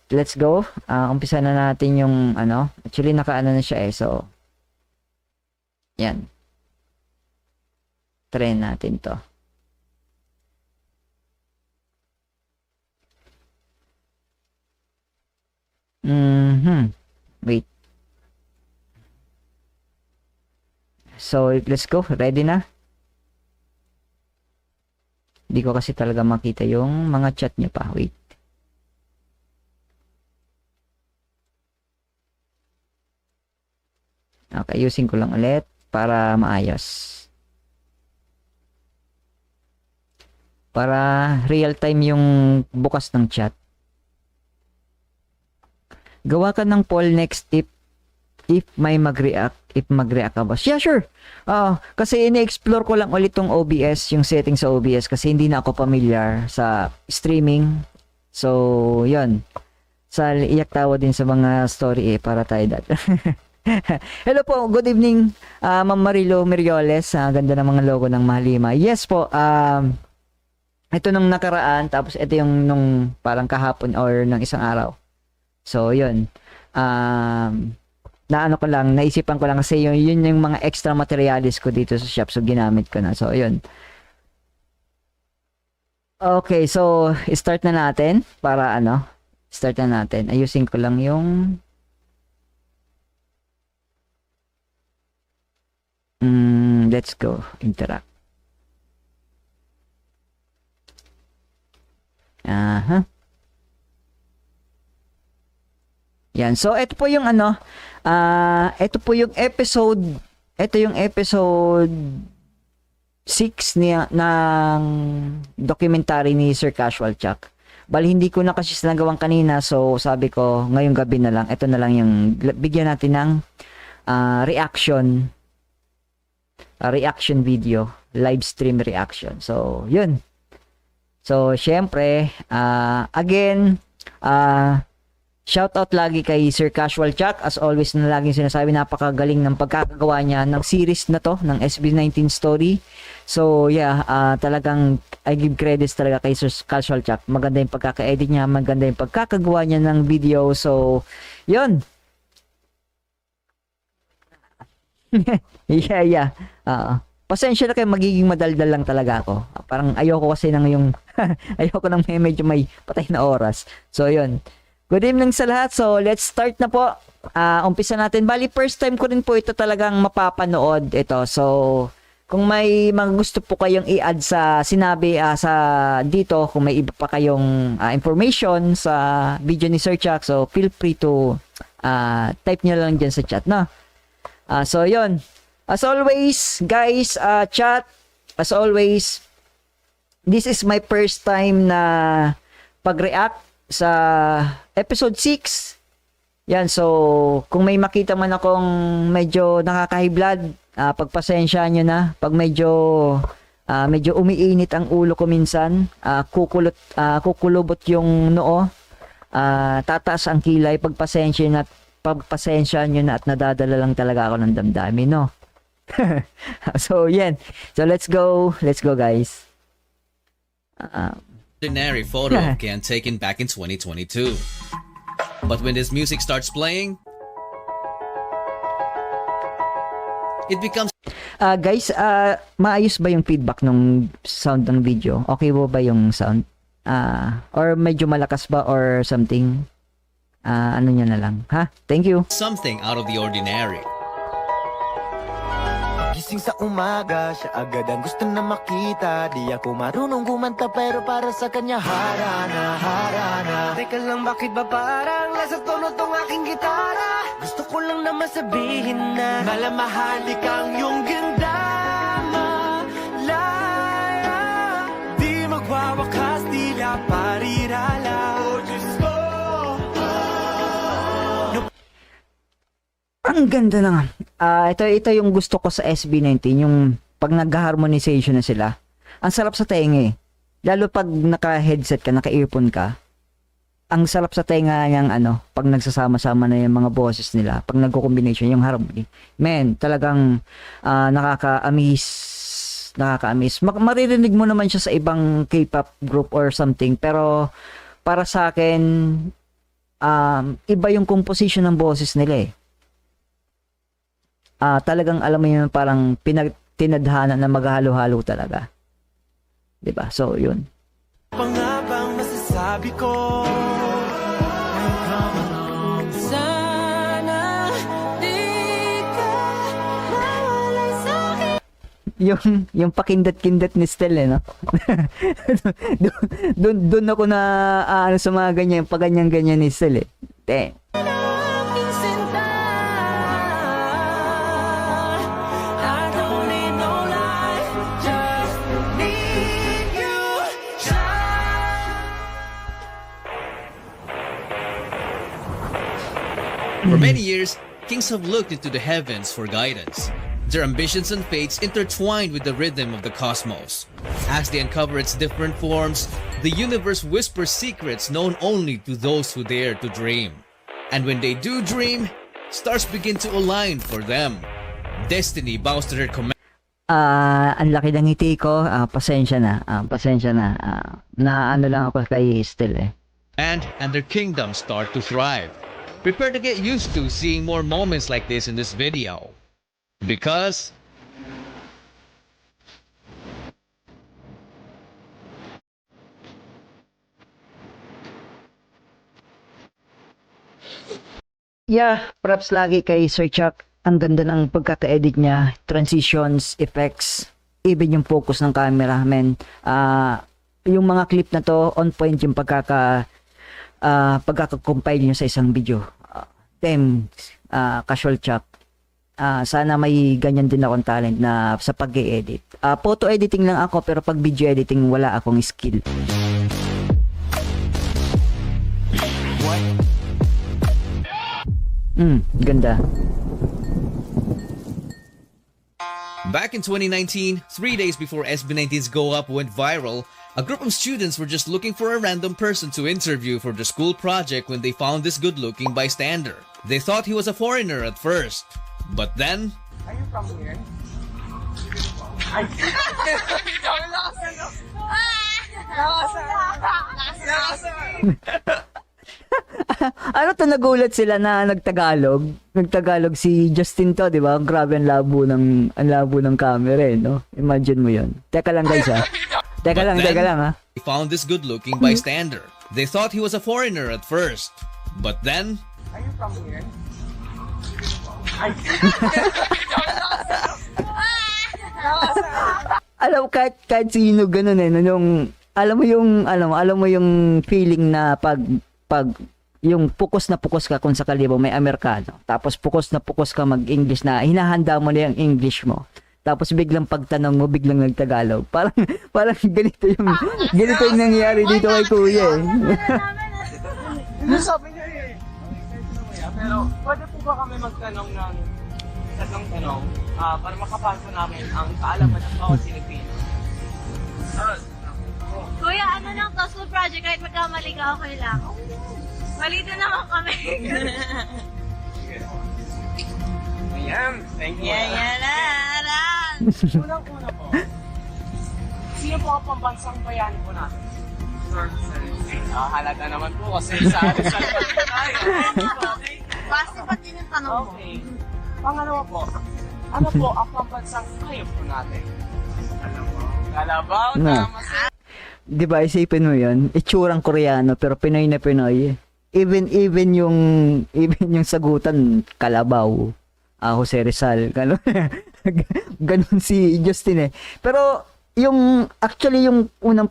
let's go. Umpisa na natin yung ano. Actually, nakaano na siya eh. So, yan. Try natin to. Wait. So, let's go. Ready na? Hindi ko kasi talaga makita yung mga chat niya pa. Wait. Okay, using ko lang ulit para maayos. Para real time yung bukas ng chat. Gawa ka ng poll next if may mag-react, if mag-react ka ba? Yeah, sure. Kasi ini-explore ko lang ulit tong OBS, yung setting sa OBS kasi hindi na ako familiar sa streaming. So, yun. Sa iyak tawa din sa mga story para tayo dati. Hello po, good evening, Ma'am Marilo Mirioles. Ganda ng mga logo ng Mahalima. Yes po, ito nung nakaraan, tapos ito yung nung parang kahapon or ng isang araw. So, yun. Naano ko lang, naisipan ko lang kasi yun yung mga extra materials ko dito sa shop. So, ginamit ko na. So, yun. Okay, so, start na natin para ano, start na natin. Ayusin ko lang yung let's go, interact. Yan. So, ito po yung ano, ito po yung episode, ito yung episode 6 ng documentary ni Sir Casual Chuck. Bali, hindi ko na kasi nagawang kanina, so sabi ko, ngayong gabi na lang, ito na lang yung, bigyan natin ng reaction video, live stream reaction. So, yun. So, syempre, again, shout out lagi kay Sir Casual Chuck. As always na laging sinasabi, napakagaling ng pagkakagawa niya ng series na to, ng SB19 story. So, yeah, talagang I give credits talaga kay Sir Casual Chuck. Maganda yung pagkaka-edit niya, maganda yung pagkakagawa niya ng video. So, yun. Yeah. Pasensya na kayo, magiging madaldal lang talaga ako. Parang ayoko kasi ng yung ayoko nang medyo may patay na oras. So, yun. Good evening sa lahat. So, let's start na po. Umpisa natin. Bali, first time ko rin po ito talagang mapapanood ito. So, kung may mga gusto po kayong i-add sa sinabi sa dito, kung may iba pa kayong information sa video ni Sir Chuck, so feel free to type nyo lang dyan sa chat, no? So, yun. As always, guys, chat, as always, this is my first time na pag-react sa episode 6. Yan, so, kung may makita man akong medyo nakakahiblad, pagpasensya nyo na. Pag medyo umiinit ang ulo ko minsan, kukulubot yung noo, tataas ang kilay, pagpasensya nyo na at nadadala lang talaga ako ng damdamin, no? So, yan. So, let's go, guys. Ordinary photo of Ken taken back in 2022. But when this music starts playing, it becomes... Guys, maayos ba yung feedback ng sound ng video? Okay ba yung sound? Or medyo malakas ba or something? Ano nyo na lang, ha? Thank you. something out of the ordinary. Gising sa umaga, siya agad ang gusto na makita. Di ako marunong kumanta pero para sa kanya harana, harana. Teka lang, bakit ba parang nasa tono tong aking gitara? Gusto ko lang naman sabihin na malamahali kang yung ganda, malaya. Di magwawakas, tila parirala. Oh, Diyos ko. Ang ganda na nga. Ito yung gusto ko sa SB19, yung pag nag-harmonization na sila. Ang sarap sa tenga eh. Lalo pag naka-headset ka, naka-earphone ka. Ang sarap sa tenga niyang pag nagsasama-sama na yung mga boses nila, pag nagko-combination yung harmony. Man, talagang nakaka-amaze. Maririnig mo naman siya sa ibang K-pop group or something, pero para sa akin, iba yung composition ng boses nila eh. Talagang alam mo yun, parang tinadhana na maghalo-halo talaga. 'Di ba? So, yun. Pa nga bang masasabi ko? Sana di ka mawala sa'kin. Yung pakindat-kindat ni Stel eh, no? Doon ako na ano sa mga ganyan, pag ganyan-ganyan ni Stel eh. Aking sinta, I don't need no life, just need you. For many years, kings have looked into the heavens for guidance. Their ambitions and fates intertwined with the rhythm of the cosmos. As they uncover its different forms, the universe whispers secrets known only to those who dare to dream. And when they do dream, stars begin to align for them. Destiny bows to their command. Ang laki ng ngiti ko. Pasensya na. Na ano lang ako kay Stel eh. And their kingdoms start to thrive. Prepare to get used to seeing more moments like this in this video. Because Yeah, props lagi kay Sir Chuck. Ang ganda ng pagkaka-edit niya, transitions, effects, even yung focus ng camera, man. Yung mga clip na to, on point yung pagkaka-compile niya sa isang video. Casual Chuck. Sana may ganyan din akong talent na sa pag-edit. Photo editing lang ako, pero pag video editing, wala akong skill. Ganda. back in 2019, 3 days before SB19's Go Up went viral, a group of students were just looking for a random person to interview for the school project when they found this good-looking bystander. They thought he was a foreigner at first, but then... Are you from here? Ano to, nagulat sila na nagtagalog. Nagtagalog si Justin to, di ba? Grabe ang labo ng camera eh, no? Imagine mo yun. Teka lang guys ha. Teka lang ha. They found this good-looking bystander. They thought he was a foreigner at first, but then... Are you from here? Alam kahit sino ganun eh, no? Yung, alam mo yung feeling na pag yung pukos na pukos ka kung sakali mo may Amerikano, tapos pukos na pukos ka mag-English na hinahanda mo na yung English mo, tapos biglang pagtanong mo biglang nagtagalog, parang ganito yung nangyayari dito kay Kuya eh. Ano sabi niya eh? Pero pwede po ba kami magtanong ng tatlong tanong para makapasa namin ang kaalaman ng bawat Pilipino? Kuya, ano lang to, school project, kahit magkamali ka, okay lang. Malito naman kami. Ayan, thank you. Yan. Unang-una po, sino po ang pambansang bayani po natin? Halaga naman po kasi sa Rizal pa tayo. Basta pa din yung tanong mo. Okay. Pangalawa po, ano po ang pambansang hayop po natin? Kalabaw, Na. tama sa... Di ba, isipin mo yun, itsurang Koreano pero Pinoy na Pinoy. Even yung sagutan, Kalabaw, Jose Rizal, ganun si Justin eh. Pero yung unang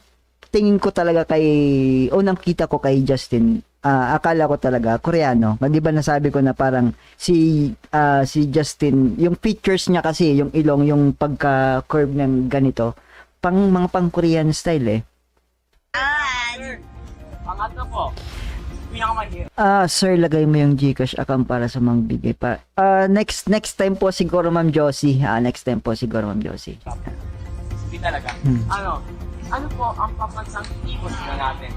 tingin ko talaga unang kita ko kay Justin, akala ko talaga Koreano. Di ba nasabi ko na parang si Justin, yung features niya kasi, yung ilong, yung pagka-curve ng ganito, mga pang-Korean style eh. Pangatlo po, pinakamahirap. Sir, lagay mo yung GCash account para sa mga bigay pa. Next time po siguro Ma'am Josie. Next time po siguro Ma'am Josie. Hindi talaga. Ano po ang pambansang ibon po natin?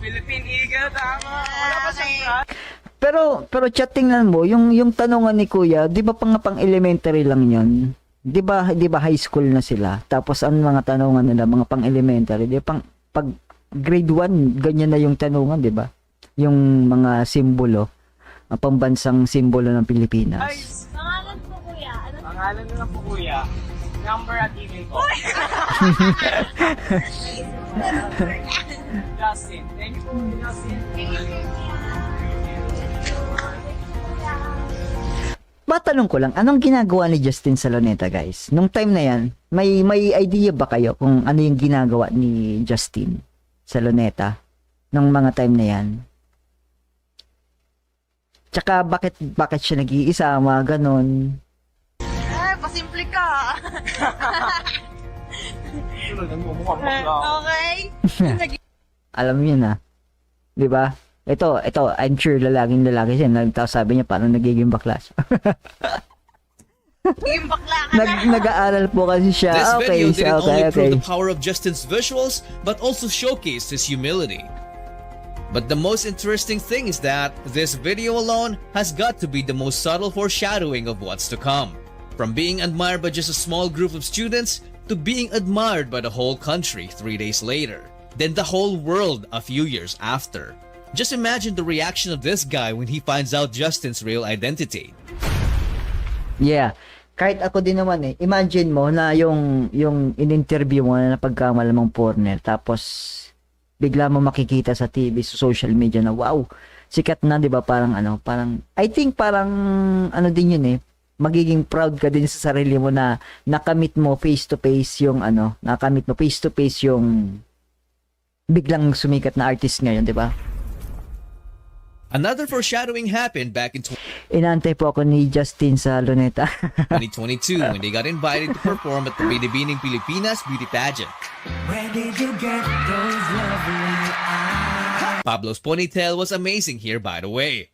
Philippine Eagle, tama! Wala pa siyang Pero chat, tingnan mo, yung tanongan ni Kuya, 'di ba pang elementary lang 'yon? 'Di ba high school na sila? Tapos ang mga tanongan nila mga pang elementary, 'di pag grade 1 ganyan na yung tanongan, 'di ba? yung mga simbolo, pambansang simbolo ng Ay, Pilipinas. Pangalan po kuya. Ano? pangalan na lang po kuya. Number at email ko. Justin. Thank you po, Justin. Matanong ko lang, anong ginagawa ni Justin Saloneta, guys? Nung time na yan, may idea ba kayo kung ano yung ginagawa ni Justin Saloneta nung mga time na yan? Tsaka bakit siya nag-iisa, mga ganon? Pasimple ka. Mukhang bakla. Okay. Alam niyo na. 'Di ba? Ito, I'm sure lalaki siya. Tapos sabi niya parang nagiging bakla siya. Yung bakla ka na. Nag-aaral po kasi siya. This video Okay, didn't only okay. prove the power of Justin's visuals, but also showcased his humility. But the most interesting thing is that this video alone has got to be the most subtle foreshadowing of what's to come. From being admired by just a small group of students to being admired by the whole country 3 days later, then the whole world a few years after. Just imagine the reaction of this guy when he finds out Justin's real identity. Yeah. Kahit ako din naman imagine mo na yung in-interview mo na napagkamalamang foreigner, tapos bigla mo makikita sa TV, sa social media na wow, sikat na, 'di ba? Parang I think parang din yun magiging proud ka din sa sarili mo na nakamit mo face to face yung biglang sumikat na artist ngayon, 'di ba? Another foreshadowing happened back in Inaantay po ako ni Justin sa Luneta. 2022 when they got invited to perform at the Binibining Pilipinas beauty pageant. Where did you get those lovely eyes? Pablo's ponytail was amazing here, by the way.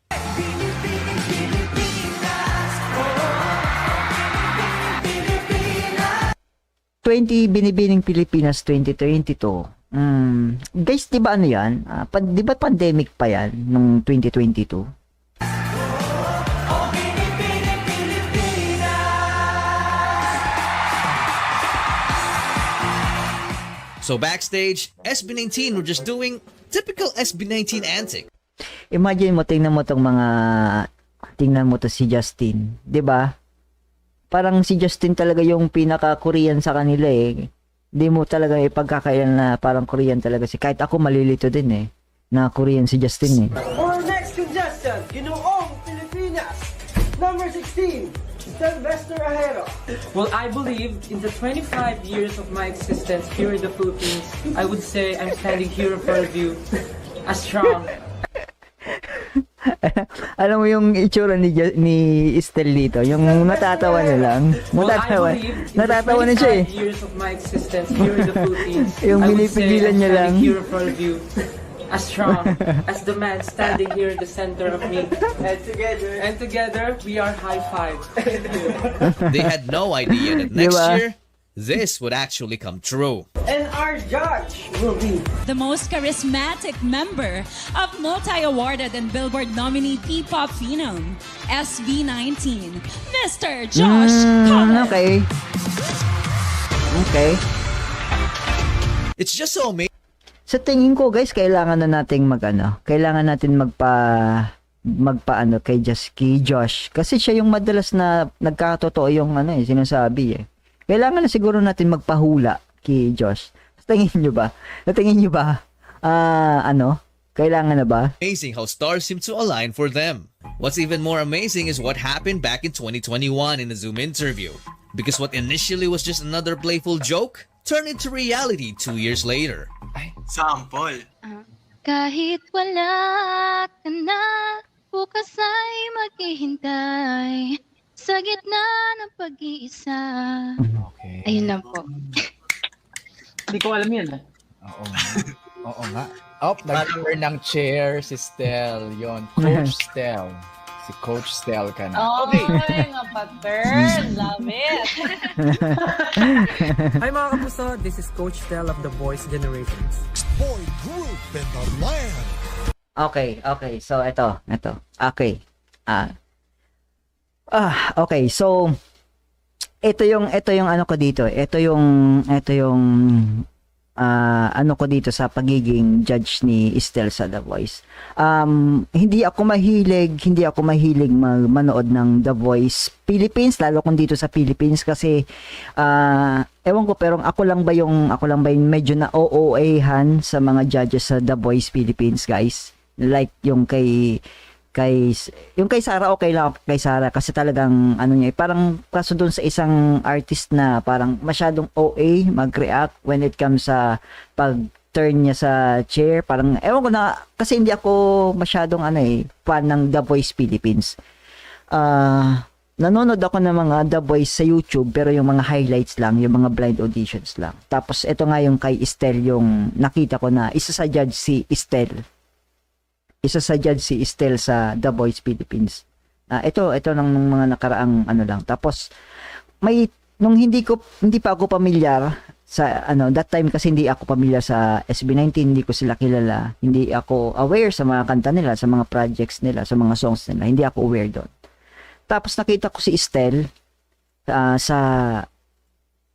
20 Binibining Pilipinas 2022. Guys, di ba ano yan? Di ba pandemic pa yan nung 2022? So backstage, SB19 were just doing typical SB19 antic. Imagine mo, tingnan mo to si Justin, 'di ba? Parang si Justin talaga yung pinaka-Korean sa kanila eh. Hindi mo talaga ipagkakailan na parang Korean talaga si. Kahit ako malilito din na Korean si Justin Our next contestant, Ginoong Pilipinas, number 16, Sylvester Ajero. Well, I believe in the 25 years of my existence here in the Philippines, I would say I'm standing here in front of you as strong. Alam mo yung itsura ni Estel dito, yung natatawa na lang. Well, I believe in Natatawa na the siya 25 years of my existence here in the Philippines, Yung I would say pinipigilan I'm niya lang. standing here in front of you as strong as the man standing here in the center of me. And together, we are high five. They had no idea that next Diba? year, this would actually come true. And our judge will be the most charismatic member of multi-awarded and Billboard nominee P-pop phenom, SB19, Mr. Josh Collins. Okay. It's just so amazing. Sa tingin ko guys, kailangan natin magpaano kay Josh kasi siya yung madalas na nagkakatotoo yung sinasabi eh. Kailangan na siguro natin magpahula kay Josh. Sa tingin niyo ba? Kailangan na ba? Amazing how stars seem to align for them. What's even more amazing is what happened back in 2021 in a Zoom interview. Because what initially was just another playful joke turned into reality 2 years later. Sample. Kahit wala ka na, bukas ay maghihintay sa gitna ng pag-iisa. Okay. Ayun lang po. Hindi ko alam yan. Oo nga. Nag-turn ng chair si Stel. Yon, Coach Stel. Si Coach Stel ka na. Okay. Nga pattern. Love it. Hi mga kapuso, this is Coach Tel of The Voice Generations. Boy group in the land. Okay. So ito. Okay. Okay. So ito yung ano ko dito. Ito yung ano ko dito sa pagiging judge ni Estel sa The Voice. Hindi ako mahilig manood ng The Voice Philippines, lalo kung dito sa Philippines kasi ewan ko, pero ako lang ba yung medyo na OOA-han sa mga judges sa The Voice Philippines, guys. Like yung kay Sarah, okay lang kay Sarah kasi talagang ano niya, parang kaso doon sa isang artist na parang masyadong OA mag-react when it comes sa pag-turn niya sa chair, parang ewan ko na kasi hindi ako masyadong fan ng The Voice Philippines. Nanonood ako ng mga The Voice sa YouTube pero yung mga highlights lang, yung mga blind auditions lang. Tapos ito nga yung kay Estel, yung nakita ko na isa sa judge si Estel sa The Voice Philippines. Ito lang ng mga nakaraang lang. Tapos nung hindi pa ako pamilyar sa that time kasi hindi ako pamilyar sa SB19, hindi ko sila kilala. Hindi ako aware sa mga kanta nila, sa mga projects nila, sa mga songs nila. Hindi ako aware doon. Tapos nakita ko si Estel sa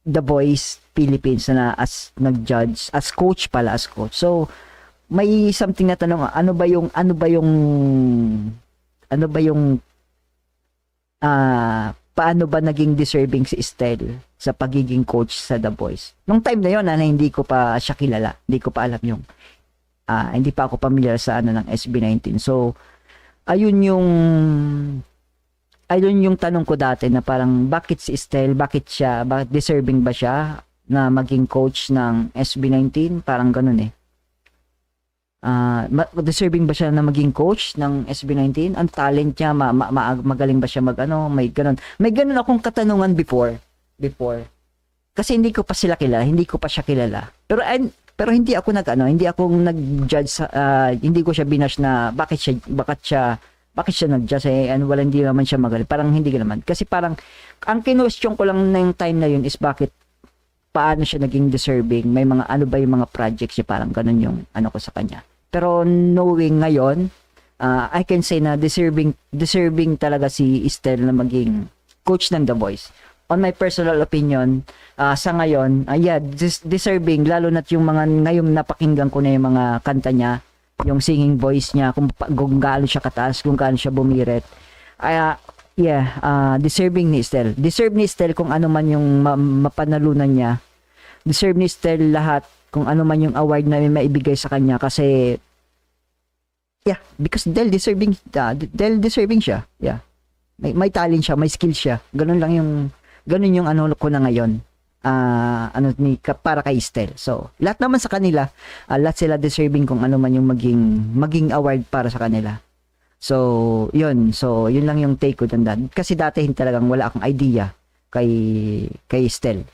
The Voice Philippines na nag-judge as coach. So may something na tanong, paano ba naging deserving si Estel sa pagiging coach sa The Voice? Nung time na yon na hindi ko pa siya kilala, hindi ko pa alam yung hindi pa ako familiar sa ng SB19. So ayun yung tanong ko dati na parang bakit si Estel, bakit deserving ba siya na maging coach ng SB19? Parang ganun deserving ba siya na maging coach ng SB19? Ang talent niya, magaling ba siya may ganun akong katanungan before. Kasi hindi ko pa siya kilala. Pero hindi ako nag-judge hindi ko siya binash na bakit siya nag-judge hindi naman siya magaling. Parang hindi naman. Kasi parang ang kinwestiyon ko lang ng time na yun is paano siya naging deserving, may mga ba yung mga projects niya, parang ganun yung ko sa kanya. Pero knowing ngayon, I can say na deserving talaga si Estel na maging coach ng The Voice. On my personal opinion, sa ngayon, deserving, lalo na't yung mga ngayon napakinggan ko na yung mga kanta niya, yung singing voice niya, kung gaano siya kataas, kung gaano siya bumirit. Deserving ni Estel. Deserve ni Estel kung ano man yung mapanalunan niya. Deserve ni Estel lahat kung ano man yung award na may maibigay sa kanya kasi because Del deserving siya. May talent siya, may skill siya. Ganun yung ko na ngayon. Para kay Estel. So, lahat naman sa kanila, lahat sila deserving kung ano man yung maging award para sa kanila. So, yun lang yung take ko doon. Kasi dati talagang wala akong idea kay Estel.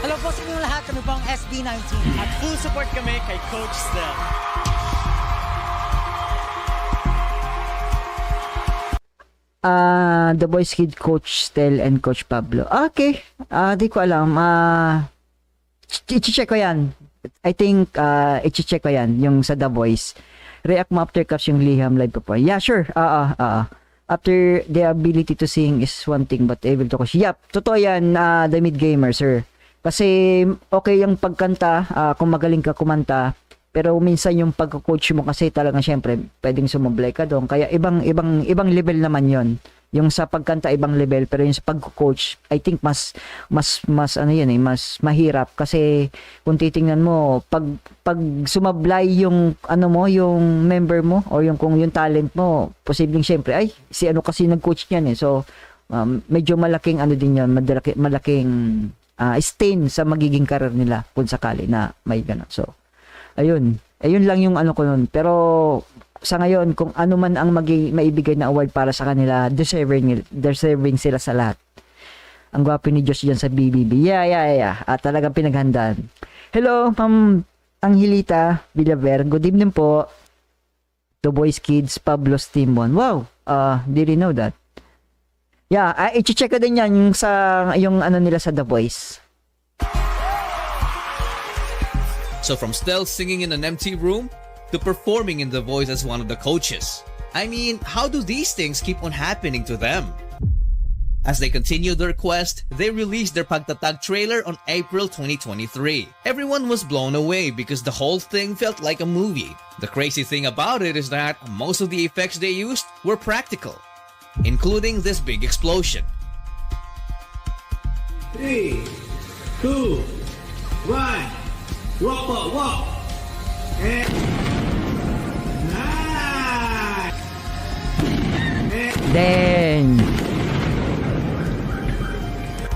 Hello po sa inyong lahat, kami po ang SB19 at full support kami kay Coach Stel. The Boys Kid Coach Stel and Coach Pablo. Okay. Di ko alam. I-check ko yan. I think i-check ko yan yung sa The Voice. React mo after caps yung Liham live performance. Yeah, sure. After the ability to sing is one thing but able to coach. Yep, totoo yan, the mid gamer, sir. Kasi okay yung pagkanta, kung magaling ka kumanta, pero minsan yung pagko-coach mo kasi talagang syempre pwedeng sumublay ka doon. Kaya ibang level naman 'yon. Yung sa pagkanta ibang level, pero yung sa pagko-coach I think mas mas mahirap kasi kung titingnan mo pag sumablay yung yung member mo o kung yung talent mo, posibleng syempre si kasi nag-coach niyan So medyo malaking din 'yon, malaking stain sa magiging career nila kung sakali na may gano'n. So, ayun lang yung ko nun. Pero, sa ngayon, kung ano man ang maibigay na award para sa kanila, deserving sila sa lahat. Ang gwapo ni Josh dyan sa BBB. Yeah. Talagang pinaghandaan. Hello, Ma'am Angelita Villaver. Good evening po. The Boys Kids, Pablo's Team 1. Wow, didn't know that. Yeah, i-check ko din yan yung nila sa The Voice. So from Stel singing in an empty room to performing in The Voice as one of the coaches. I mean, how do these things keep on happening to them? As they continued their quest, they released their Pagtatag trailer on April 2023. Everyone was blown away because the whole thing felt like a movie. The crazy thing about it is that most of the effects they used were practical, including this big explosion. 3, 2, 1, walk. And nice. Then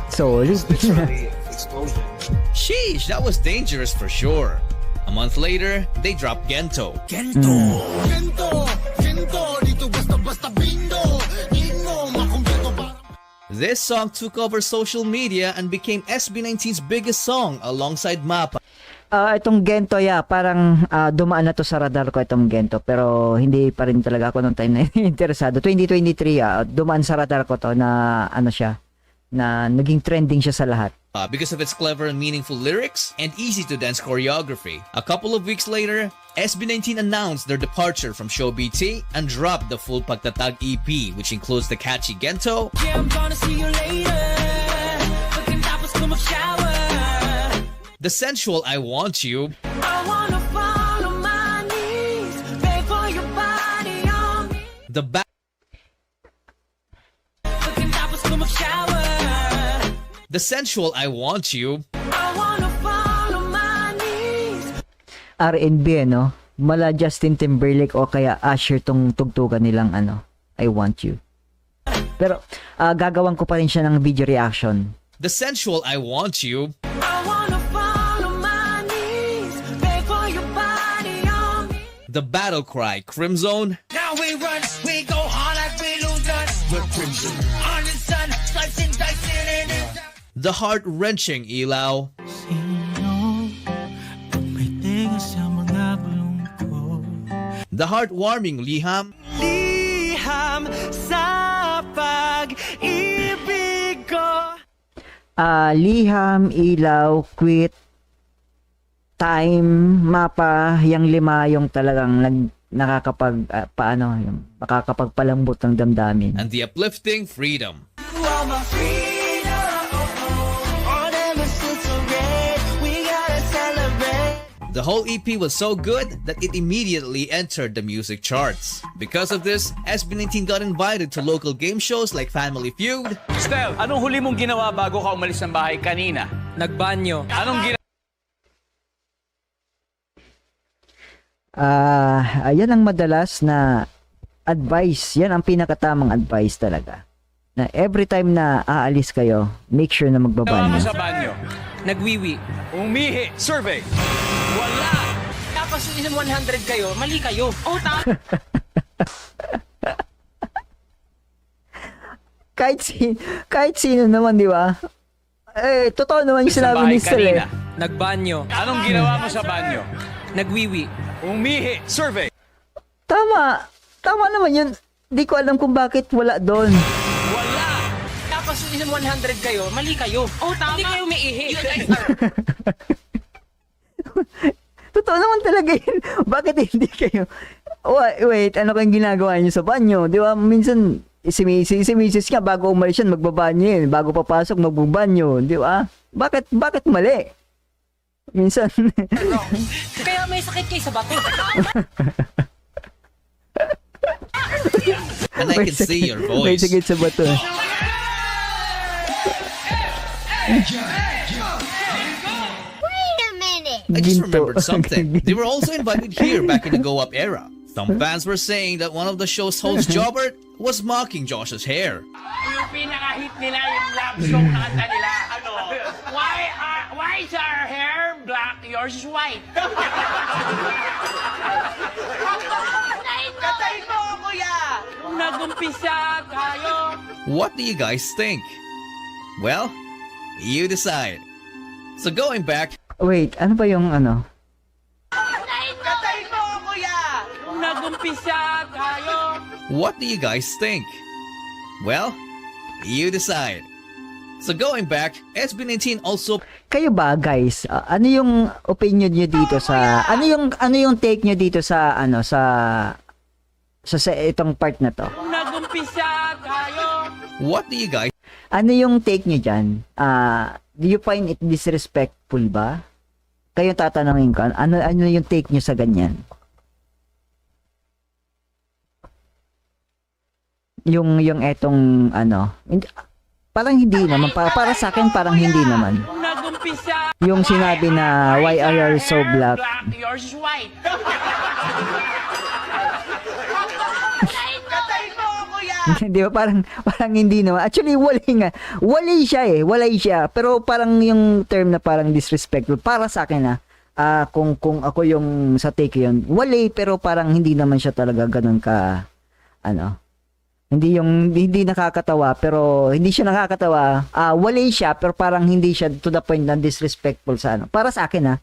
solid. Explosion. Sheesh, that was dangerous for sure. A month later, they dropped Gento. Gento, dito basta bingo. Ingo, makumpleto pa. This song took over social media and became SB19's biggest song alongside Mapa. Itong Gento, parang dumaan na to sa radar ko itong Gento, pero hindi pa rin talaga ako nung time na interesado. 2023, dumaan sa radar ko to na ano siya, na naging trending siya sa lahat. Because of its clever and meaningful lyrics and easy-to-dance choreography. A couple of weeks later, SB19 announced their departure from Show BT and dropped the full Pagtatag EP, which includes the catchy Gento, Yeah, I'm gonna see you later. Pagkatapos ko mag-shower. the sensual I Want You, I wanna fall on my knees, beg for your body on me. the Pagkatapos ko mag-shower. The sensual I Want You, I wanna fall on my knees. R&B, no? Mala Justin Timberlake o kaya Usher tong tugtugan nilang I Want You. Pero gagawan ko pa rin siya ng video reaction. the sensual I Want You, I wanna fall on my knees, beg for your body on me. the battle cry Crimzone, Now we run, we go hard like we lose none. We're crimson on the sun, slicing, dicing, and it's the heart-wrenching Ilaw, the heartwarming Liham, liham sa pag-ibig ko. Liham, Ilaw, Quit, Time, Mapa, yung lima yung talagang nakakapag yung makakapagpalambot ng damdamin. and the uplifting Freedom. You are my freedom, all them is so red, we gotta celebrate. The whole EP was so good that it immediately entered the music charts. Because of this, SB19 got invited to local game shows like Family Feud, Stel, anong huli mong ginawa bago ka umalis ng bahay kanina? Nagbanyo. Anong ginawa? Yan ang madalas na advice. Yan ang pinakatamang advice talaga. Na every time na aalis kayo, make sure na Ginawa mo magbabanyo. sa banyo? Nagwiwi. Umihi. Survey. Wala. Tapos yung 100 kayo, mali kayo. Oh, kahit sino naman, di ba? Totoo naman yung Sa sinabi bahay ni Stel eh. kanina. Nagbanyo. Anong ginawa mo sa banyo? Nagwiwi. Umihi. Survey. Tama naman yun. Di ko alam kung bakit wala doon. Wala. Tapos yung 100 kayo, mali kayo. Oh, tama. Hindi kayo umiihi. You guys are... Totoo naman talaga yun. Bakit hindi kayo? Wait, ano kang ginagawa niyo sa banyo? Di ba? Minsan, si Mrs. nga, bago umalis yan, magbabanyo yun. Bago papasok, magbabanyo. Di ba? Bakit mali? Minsan. Kaya may sakit kayo sa bato. and I can see your May voice. sakit sa bato. Wait a minute. I just Ginto. remembered something. They were also invited here back in the Go Up era. Some fans were saying that one of the show's hosts, Jobert, was mocking Josh's hair. Yung pinaka-hit nila yung love song na kanta nila. Ano? Why is our hair black? Yours is white. Katayin mo, kuya! Kung nag-umpisa tayo. What do you guys think? Well, you decide. So going back, Wait, ano ba yung ano? Katayin mo, kuya! Kung nag-umpisa tayo. what do you guys think? Well, you decide. So going back, SB19 also Kayo ba guys, ano yung opinion niyo dito sa ano yung take niyo dito sa sa itong part na to? Kung nag-umpisa tayo. what do you guys Ano yung take nyo dyan? Do you find it disrespectful ba? Kayo tatanungin ko, ano yung take nyo sa ganyan? Yung etong parang hindi naman, para sa akin parang hindi naman. Nagumpisa. Yung sinabi na, why are you so black? Yours is white. Di ba parang hindi naman. Actually wali siya, pero parang yung term na parang disrespectful para sa akin kung ako yung sa take yun, wali, pero parang hindi naman siya talaga ganun ka hindi nakakatawa, pero hindi siya nakakatawa. Wali siya, pero parang hindi siya to the point na disrespectful sa para sa akin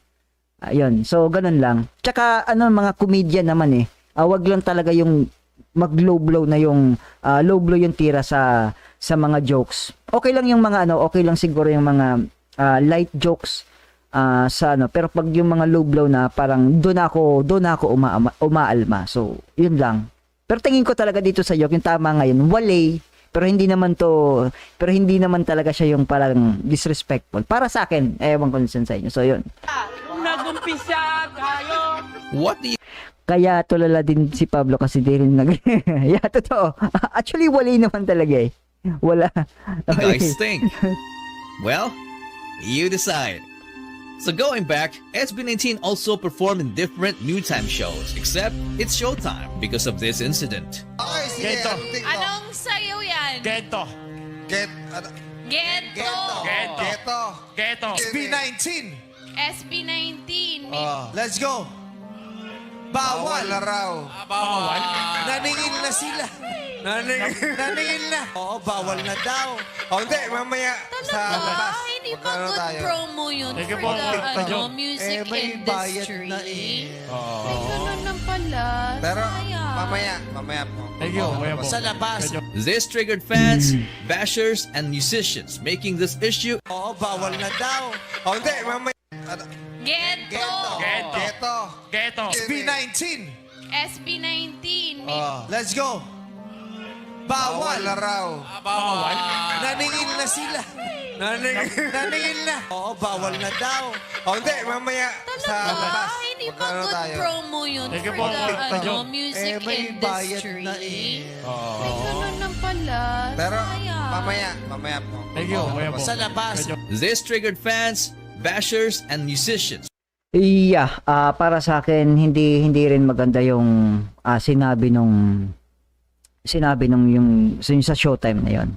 ayun, so ganun lang. Tsaka mga comedian naman wag lang talaga yung mag-low blow na yung low blow yung tira sa mga jokes. Okay lang yung mga okay lang siguro yung mga light jokes pero pag yung mga low blow na parang doon ako umaalma. So, yun lang. Pero tingin ko talaga dito sa joke yung tama ngayon, wali, pero hindi naman talaga siya yung parang disrespectful. Para sa akin, ewan ko sa inyo. So, yun. Nagumpisa tayo. What do you Kaya tulala din si Pablo kasi di rin yeah, totoo. Actually, wali naman talaga Wala. guys think? Well, you decide. So going back, SB19 also performed in different new time shows, except it's showtime because of this incident. Okay, sige. Geto. Anong TikTok? Anong sayo yan? Geto. Geto. Geto. Geto. SB19. SB19. Let's go. Bawal na raw. Bawal. Naningil na sila. Naningil na. Oo, bawal na daw. Hindi, mamaya sa labas. Hindi pa Magkano good tayo? promo yun Thank you for po. the music may bayad industry. na Ay, ganun lang pala. Pero Sayang. mamaya po. Thank you. Mamaya po. Sa labas. This triggered fans, bashers, and musicians, making this issue Oo, bawal na daw. Hindi, mamaya. Geto. Geto. Geto. SB19. SB19. Let's go. Bawal na raw. Bawal. Naningil na sila. Naningil na. Oo, bawal na daw. Hindi, mamaya sa labas. Hindi pa Magkano good tayo? promo yun Thank you for po. the music may bayad industry. na Ay, ganun lang pala. Pero Sayang. mamaya po. Thank you. Mamaya po. Sa labas. this triggered fans, bashers, and musicians, Yeah, para sa akin hindi rin maganda yung sinabi nung yung sa Showtime na yon.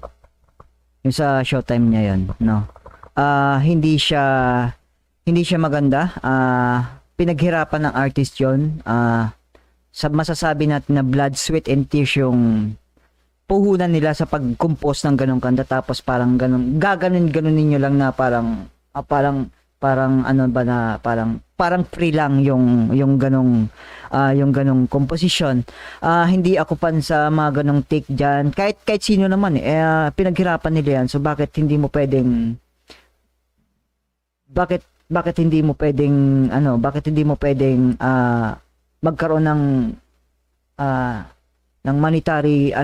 Yung sa Showtime niya yon, no. Hindi siya maganda. Pinaghirapan ng artist yon. Masasabi natin na blood, sweat, and tears yung puhunan nila sa pag-compose ng ganong kanta, tapos parang gaganon ninyo lang na parang parang free lang yung ganong composition. Hindi ako pan sa mga ganong take diyan. Kahit sino naman pinaghirapan nila yan. So bakit hindi mo pwedeng magkaroon ng monetary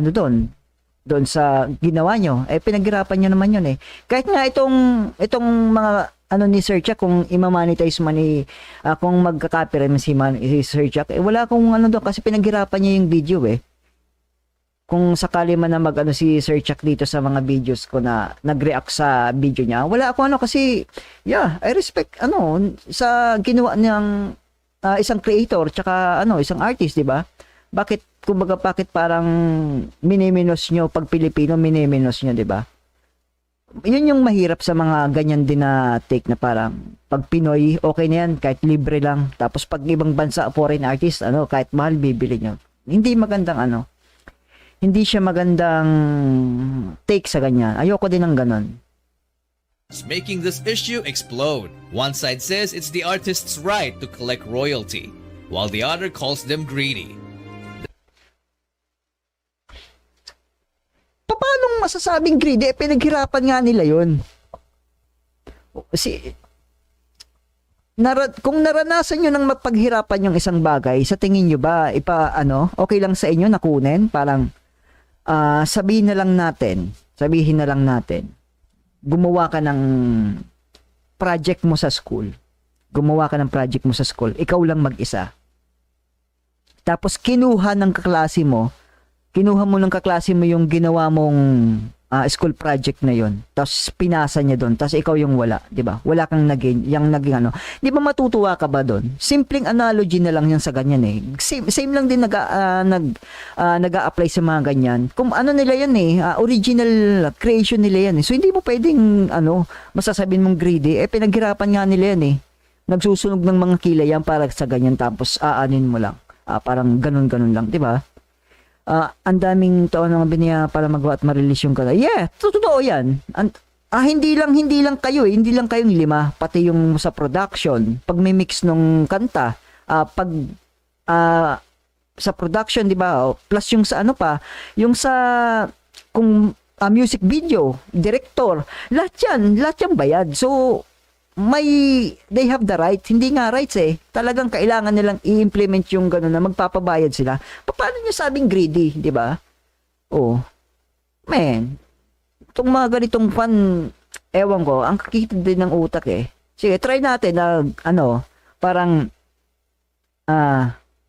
doon sa ginawa nyo? Pinaghirapan nyo naman yun Kahit nga itong mga ni Sir Chuck, kung ima-monetize man kung magka-copyright man si Sir Chuck, wala akong doon kasi pinaghirapan niya yung video Kung sakali man na si Sir Chuck dito sa mga videos ko na nag-react sa video niya, wala ako kasi I respect sa ginawa niyang isang creator tsaka isang artist, di ba? Bakit parang miniminos nyo pag Pilipino, miniminos nyo, di ba? Yun yung mahirap sa mga ganyan din na take na parang pag Pinoy, okay na yan, kahit libre lang. Tapos pag ibang bansa, foreign artist, kahit mahal, bibili nyo. Hindi magandang hindi siya magandang take sa ganyan. Ayoko din ng ganon. making this issue explode. One side says it's the artist's right to collect royalty, while the other calls them greedy. Paano masasabing greedy? Pinaghirapan nga nila yun. Kung naranasan nyo nang mapaghirapan yung isang bagay, sa tingin nyo ba, okay lang sa inyo na kunin? Parang, sabihin na lang natin, sabihin na lang natin, gumawa ka ng project mo sa school. Gumawa ka ng project mo sa school. Ikaw lang mag-isa. Tapos kinuha ng kaklase mo yung ginawa mong school project na yon. Tapos pinasa niya doon. Tapos ikaw yung wala, 'di ba? Wala kang naging naging ano. 'Di ba matutuwa ka ba doon? Simpleng analogy na lang yan sa ganyan eh. Same lang din nag-a-apply sa mga ganyan. Kung ano nila yan eh, original creation nila yan eh. So hindi mo pwedeng masasabihin mong greedy. Pinaghirapan nga nila yan eh. Nagsusunog ng mga kilay yan para sa ganyan tapos aanin mo lang. Parang ganun-ganun lang, 'di ba? Ang daming taon na biniya para magawa at ma-release yung kanta. Yeah, totoo yan. Hindi lang kayo hindi lang kayong 5, pati yung sa production. Pag may mix nung kanta, sa production, di ba? Plus yung sa yung sa kung music video, director, lahat yan bayad. So, they have the right. Hindi nga rights eh. Talagang kailangan nilang i-implement yung gano'n na magpapabayad sila. Paano nyo sabing greedy, di ba? Oh. Man. Itong mga ganitong fan, ewan ko, ang kakita din ng utak eh. Sige, try natin na, parang,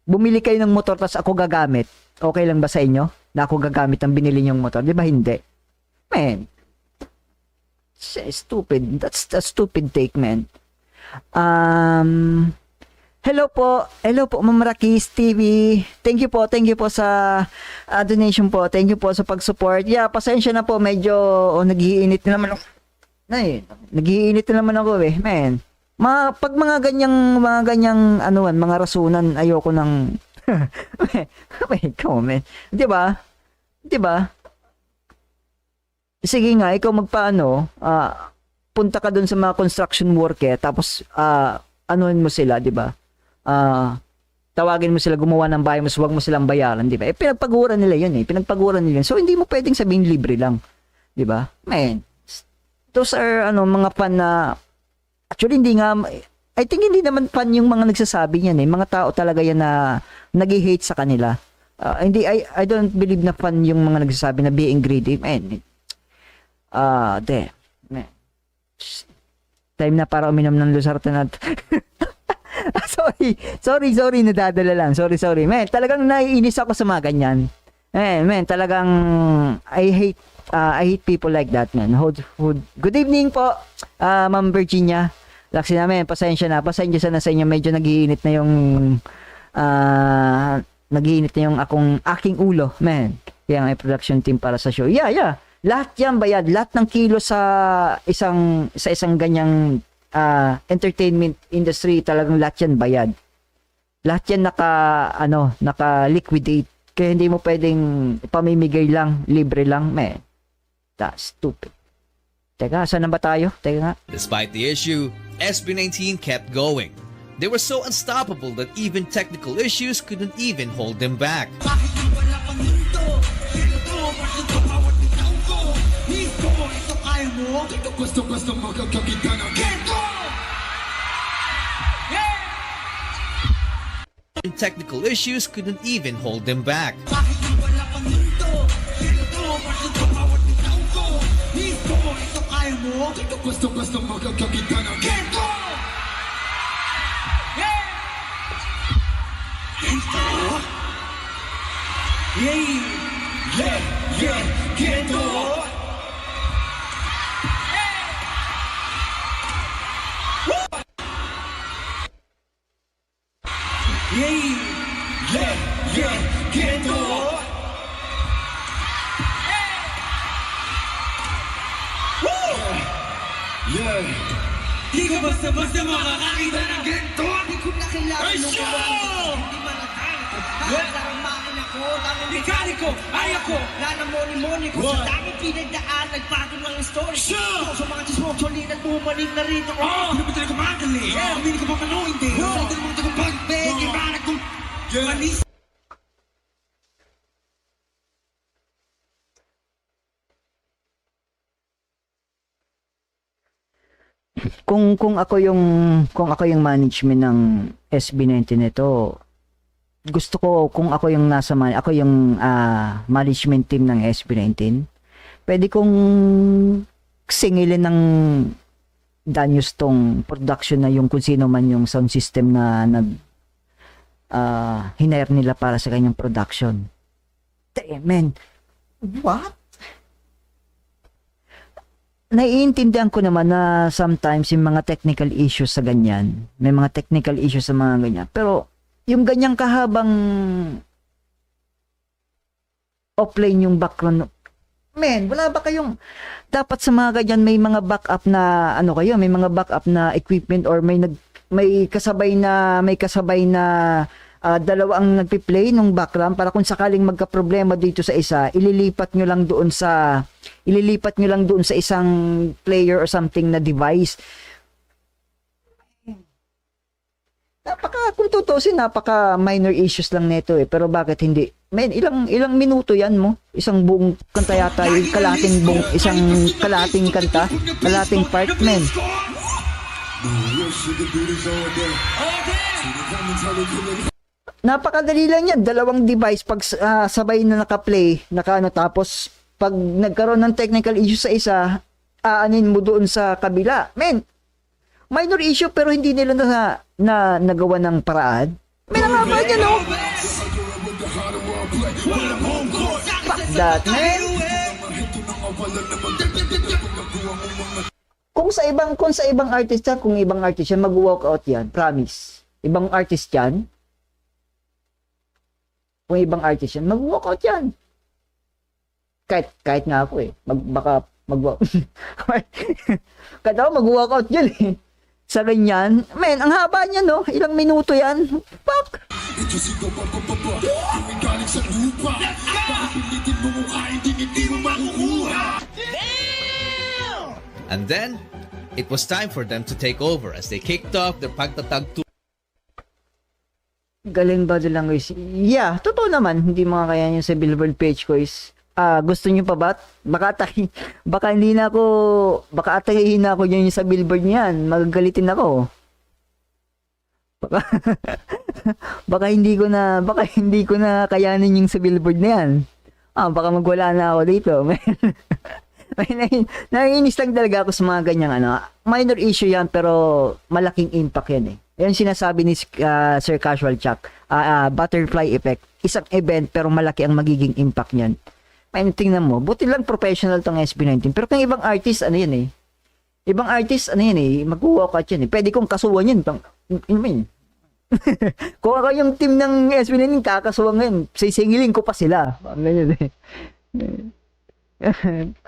bumili kayo ng motor tas ako gagamit. Okay lang ba sa inyo? Na ako gagamit ang binili nyong motor? Di ba hindi? Man. Stupid. That's a stupid take, man. Hello po, Ma'am Rakis TV. Thank you po sa donation po. Thank you po sa pag-support. Yeah, pasensya na po, medyo nagiinit na naman ako. Nagiinit na naman ako eh, man. Pag mga ganyang mga rasunan, ayoko nang wait, comment. 'Di ba? Sige nga, ikaw punta ka dun sa mga construction worker, tapos, anuin mo sila, di ba? Tawagin mo sila gumawa ng bahay, mas huwag mo silang bayaran, di ba? Pinagpaguran nila yun eh. So, hindi mo pwedeng sabihin libre lang. Di ba? Man, those are, mga fan na, actually, I think hindi naman fan yung mga nagsasabi yan eh. Mga tao talaga yan na nag-hate sa kanila. I don't believe na fan yung mga nagsasabi na being greedy. Man, time na para uminom ng Losartan at sorry, nadadala lang. Sorry. Man, talagang naiinis ako sa mga ganyan. Man, talagang I hate people like that, man. Good evening po, Ma'am Virginia. Laksi namin, pasensya na sa inyo. Medyo nagiinit na yung aking ulo, man. Kaya may production team para sa show. Yeah. Lahat yan bayad, lahat ng kilo sa isang ganyang entertainment industry, talagang lahat yan bayad. Lahat yan naka-liquidate. Kaya hindi mo pwedeng pamimigay lang, libre lang, man. That's stupid. Teka, saan na ba tayo? Teka nga. Despite the issue, SB19 kept going. They were so unstoppable that even technical issues couldn't even hold them back. Technical issues couldn't even hold them back. Di ka basta-basta makakakita ng ganito. Di ko na kailangan ng kawan. Hindi manatang. Nakakaramakin ako. Daming mekaniko. Ay ako. Nanamoni-moni ko. Sa daming pinagdaan. Nagbago ng story. Sa mga chismok. Solinan bumanig na rin ako. Hindi ba talaga magaling? Hindi ko pa mano. Hindi. Hindi ko pa tagapag-beg. Ibanak kong manis. Kung ako yung management ng SB19 nito, gusto ko kung ako yung management team ng SB19, pwede kong singilin ng Danyos tong production na yung kung sino man yung sound system na hinire nila para sa kanyang production. Damn, man. What? Naiintindihan ko naman na sometimes yung mga technical issues sa ganyan, may mga technical issues sa mga ganyan, pero yung ganyang kahabang offline yung background, men, wala ba kayong dapat sa mga ganyan may mga backup na ano kayo, may mga backup na equipment or may kasabay na dalawa ang nagpi-play nung background para kung sakaling magka-problema dito sa isa, ililipat nyo lang doon sa isang player or something na device. Kung tutusin, napaka minor issues lang nito eh. Pero bakit hindi? Men, ilang minuto yan mo? Isang buong kanta yata, isang kalating kanta, kalating part, men. Napakadali lang yan. Dalawang device pag sabay na naka-play, tapos pag nagkaroon ng technical issue sa isa, aanin mo doon sa kabila. Men, minor issue pero hindi nila na nagawa ng paraan. May nangaba niya, no? Fuck that, man. Kung sa ibang artist yan, mag-walk out yan, promise. Ibang artist yan, kung ibang artist yan, mag-walk out yan. Kahit nga ako eh. Kahit ako mag-walk out yan eh. Sa ganyan, men, ang haba niya, no? Ilang minuto yan. Fuck! And then, it was time for them to take over as they kicked off their Pagtatag tour. Galing body language. Yeah, totoo naman. Hindi makakaya niyo sa Billboard page ko is gusto niyo pa ba? Baka hindi na ako, baka atakihin na ako yun sa Billboard niyan. Magagalitin ako. Baka hindi ko na kayanin yung sa Billboard na yan. Baka magwala na ako dito. Naiinis lang talaga ako sa mga ganyang minor issue yan pero malaking impact yan eh. Yan sinasabi ni Sir Casual Chuck, butterfly effect. Isang event pero malaki ang magiging impact niyan. Tingnan mo, buti lang professional tong SB19. Pero kung ibang artist, yan eh. Ibang artist, yan eh. Mag-walk out yan eh. Pwede kong kasuhan yan. Kung ako yung team ng SB19, kakasuhan ngayon. Sisingilin ko pa sila. Ganyan eh.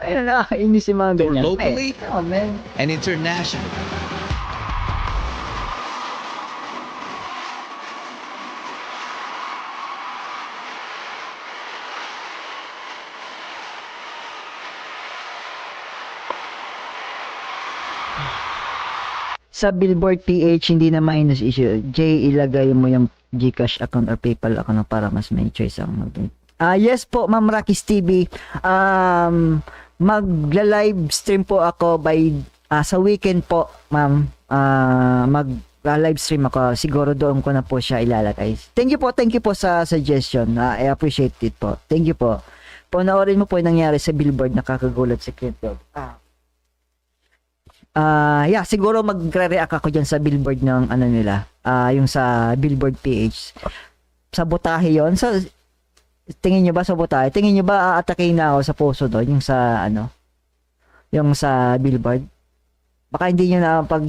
Ayun, nakakainis yung mga ganyan. Locally and internationally. Sa Billboard PH, hindi na minus issue. Jay, ilagay mo yung GCash account or PayPal account para mas may choice ako mag yes po, Ma'am Rakis TV. Magla-live stream po ako by sa weekend po, Ma'am. Mag-live stream ako. Siguro doon ko na po siya ilalagay. Thank you po sa suggestion. I appreciate it po. Thank you po. Panoorin mo po yung nangyari sa Billboard, nakakagulat si Crypto. Siguro magre-react ako dyan sa Billboard ng nila. Yung sa Billboard PH. Sabotahe yon. Tingin nyo ba sabotahe? Tingin nyo ba aatakin na ako sa puso doon? Yung sa yung sa Billboard? Baka hindi nyo na, pag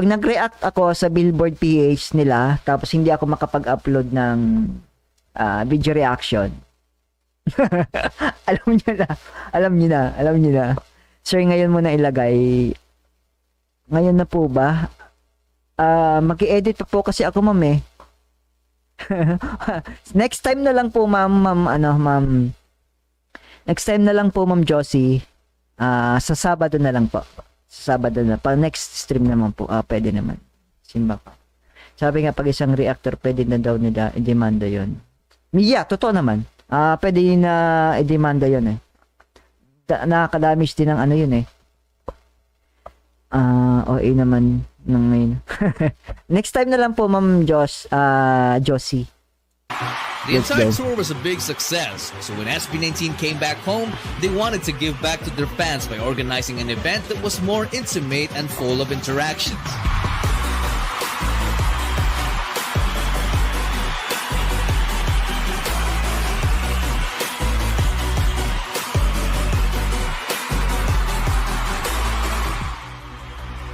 nag-react ako sa Billboard PH nila, tapos hindi ako makapag-upload ng video reaction. Alam nyo na. Sir, ngayon mo na ilagay. Ngayon na po ba? Mag-i-edit pa po kasi ako, ma'am eh. Next time na lang po, ma'am. Next time na lang po, Ma'am Josie. Sa Sabado na lang po. Sa Sabado na. Pag next stream naman po, pwede naman. Simba pa. Sabi nga, pag isang reactor, pwede na daw nila i-demanda yun. Yeah, totoo naman. Pwede na i-demanda yun eh. Nakakadamish din ng yun eh. OA naman ng ngayon. Next time na lang po, Ma'am Josie. The Let's entire go. tour was a big success, so when SB19 came back home, they wanted to give back to their fans by organizing an event that was more intimate and full of interactions.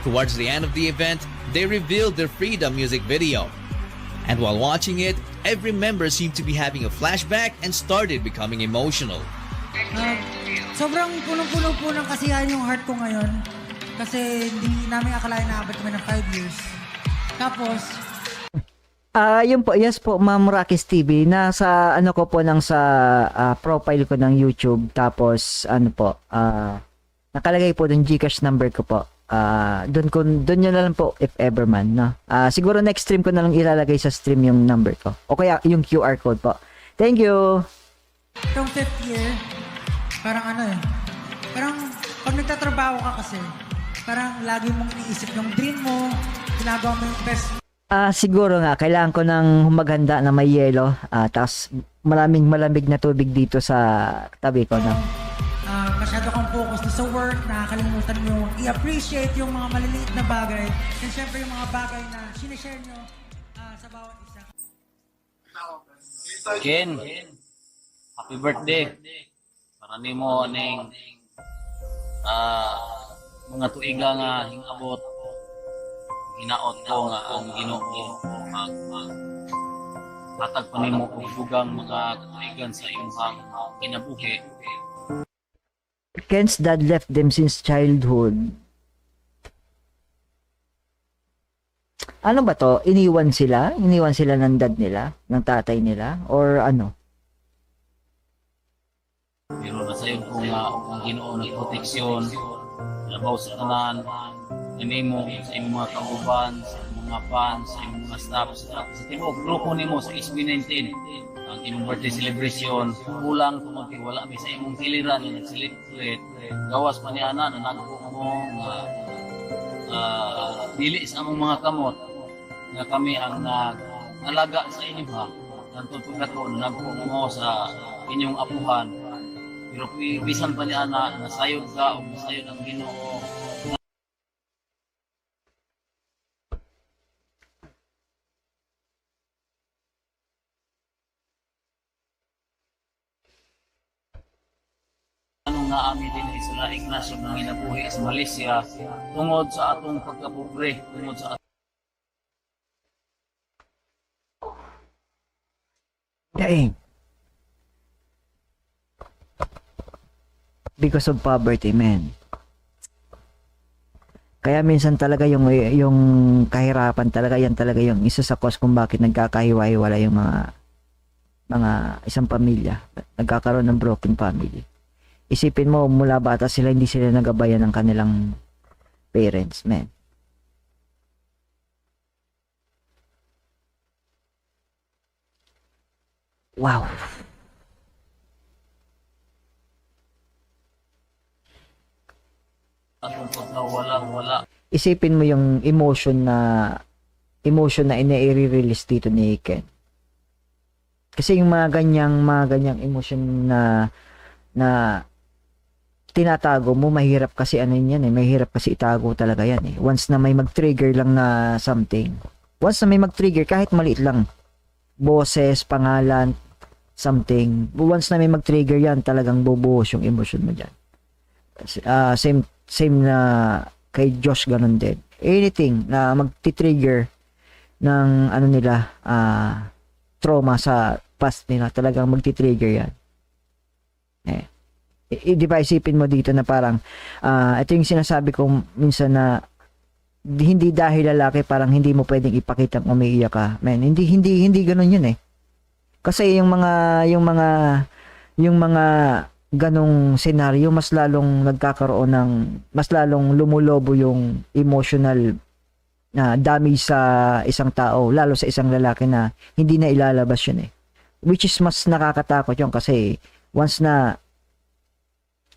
Towards the end of the event, they revealed their Freedom music video. And while watching it, every member seemed to be having a flashback and started becoming emotional. Sobrang punong-puno po ng kasiyahan yung heart ko ngayon. Kasi hindi namin akalain na abot kami ng 5 years. Tapos, Yun po, yes po, Ma'am Rakis TV. Nasa ano ko po sa profile ko ng YouTube. Tapos ano po, nakalagay po yung GCash number ko po. Doon nyo na lang po if ever man, no? Siguro next stream ko na lang ilalagay sa stream yung number ko. O kaya yung QR code po. Thank you! itong 5th year, parang parang pag nagtatrabaho ka kasi, parang lagi mong iniisip yung dream mo, ginagawa mo yung best. Siguro nga, kailangan ko ng humaganda na may yelo. Tapos malamig na tubig dito sa tabi ko, no? Masyado kang focus sa work, nakakalimutan mo i-appreciate yung mga maliliit na bagay. And syempre yung mga bagay na sinishare nyo sa bawat isa. Ken, happy birthday. Para nimo ning mga tuiga nga hingabot. Hinaot ko nga ang Ginoo hatag pa nimo og dugang mga tuigan sa imong kinabuhi. Ken's dad left them since childhood. Ano ba to? Iniwan sila? Iniwan sila ng dad nila? Ng tatay nila? Or ano? Pero nasayon ko nga ang Ginoo ng proteksyon labaw sa tanan nimo sa imong mga kauban, sa imong mga fans, sa imong mga staff, sa tibuok grupo nimo sa SB19. Ang imong birthday celebration, kulang kung wala may sa imong kiliran na nag-celebrate. Gawas pa ni ana na nagpo mo nga dili sa among mga kamot nga kami ang nalaga sa inyo ha. Nantod pagkato nagpo mo sa inyong apuhan. Pero bisan pa ni ana nasayod ka o nasayod ang Ginoo. Naami din sa laing nasod ng inabuhi sa Malaysia tungod sa atong pagkapobre, tungod sa Daing. Because of poverty, man. Kaya minsan talaga yung kahirapan talaga, yan talaga yung isa sa cause kung bakit nagkakahiwa-hiwala yung mga isang pamilya. Nagkakaroon ng broken family. Isipin mo, mula bata sila, hindi sila nagabayan ng kanilang parents, man. Wow. wala. Isipin mo yung emotion na ina-release dito ni Ken. Kasi yung mga ganyang emotion na tinatago mo, mahirap kasi yan eh. Mahirap kasi itago talaga yan eh. Once na may mag-trigger lang na something. Once na may mag-trigger, kahit maliit lang. Boses, pangalan, something. Once na may mag-trigger yan, talagang bubuhos yung emotion mo dyan. Same na kay Josh, ganun din. Anything na magti-trigger ng trauma sa past nila, talagang magti-trigger yan. Di ba isipin mo dito na parang ito yung sinasabi ko minsan na hindi dahil lalaki parang hindi mo pwedeng ipakitang umiiyak ka. Man, hindi ganoon yun eh. Kasi yung mga ganong senaryo mas lalong mas lalong lumulobo yung emotional na damage sa isang tao, lalo sa isang lalaki na hindi na ilalabas yun eh. Which is mas nakakatakot yun kasi once na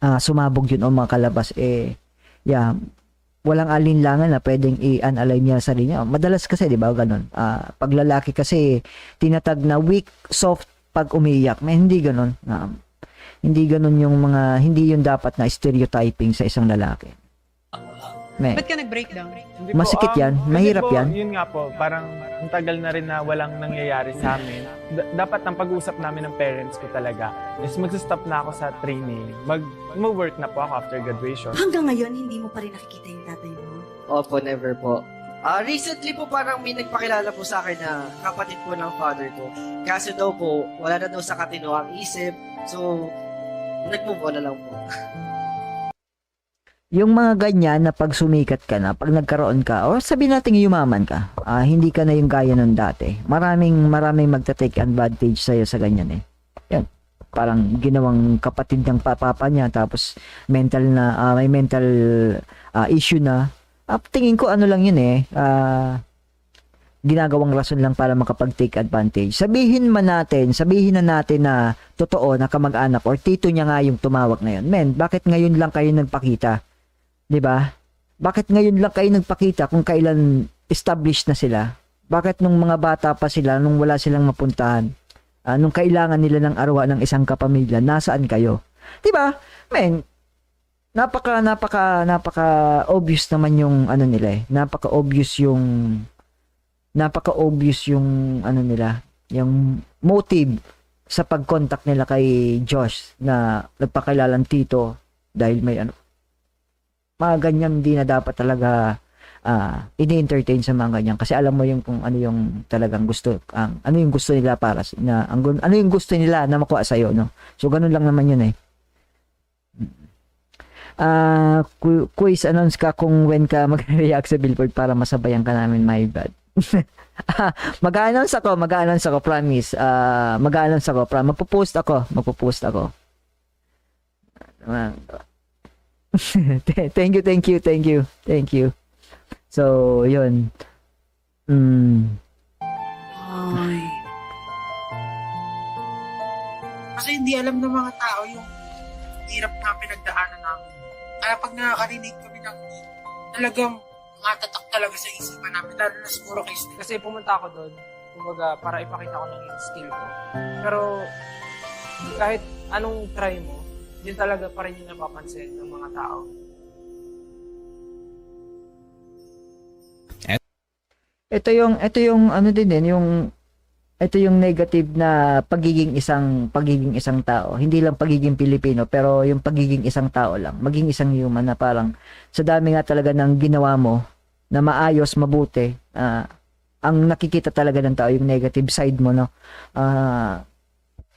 sumabog yun o makalabas walang alinlangan na pwedeng i-analyze niya sa sarili niya. Madalas kasi, di ba, ganun. Pag lalaki kasi, tinatag na weak, soft, pag umiiyak. Hindi ganun. Hindi ganun yung hindi yun dapat na stereotyping sa isang lalaki. Ba't ka nag-breakdown? Masikit yan, mahirap yan. Yun nga po, parang ang tagal na rin na walang nangyayari sa amin. Dapat ang pag-usap namin ng parents ko talaga is mag-stop na ako sa training. Mag-work na po ako after graduation. Hanggang ngayon, hindi mo pa rin nakikita yung tatay mo? Opo, never po. Recently po parang may nagpakilala po sa akin na kapatid po ng father ko. Kasi daw po, wala na daw sa katino ang isip. So, nag-move on na lang po. Yung mga ganyan na pag sumikat ka na, pag nagkaroon ka, o sabihin natin yumaman ka, hindi ka na yung gaya nun dati. Maraming magta-take advantage sa'yo sa ganyan eh. Yan. Parang ginawang kapatid ng papa niya, tapos may mental issue na. Tingin ko ano lang yun eh, ginagawang rason lang para makapag-take advantage. Sabihin na natin na totoo na kamag-anak or tito niya nga yung tumawag na yun. Men, bakit ngayon lang kayo nagpakita? 'Di ba? Bakit ngayon lang kayo nagpakita kung kailan established na sila? Bakit nung mga bata pa sila, nung wala silang mapuntahan, nung kailangan nila ng arwa ng isang kapamilya, nasaan kayo? 'Di ba? Men, napaka obvious naman yung ano nila eh. Napaka obvious yung ano nila, yung motive sa pag-contact nila kay Josh na nagpakilalang tito dahil may mga ganyan hindi na dapat talaga ini-entertain sa mga ganyan kasi alam mo yung kung ano yung talagang gusto ano yung gusto nila para ano yung gusto nila na makuha sa iyo, no? So ganun lang naman yun eh. Quiz announce ka kung when ka mag-react sa billboard para masabayan ka namin, my bad. Mag-announce ako, promise. Mag-announce ako, magpo-post ako. Thank you. So, yun. Ay. Kasi hindi alam ng mga tao yung hirap na pinagdaanan namin. Kaya pag nakakarinig kami ng talagang matatak talaga sa isipan namin, lalo na siguro kay Steve. Kasi pumunta ako doon, kumbaga, para ipakita ko ng skill ko. Pero, kahit anong try mo, yun talaga pa rin yung napapansin ng mga tao. Ito yung ano din ito yung negative na pagiging isang tao. Hindi lang pagiging Pilipino, pero yung pagiging isang tao lang. Maging isang human na parang sa dami nga talaga ng ginawa mo na maayos, mabuti, ang nakikita talaga ng tao yung negative side mo, no?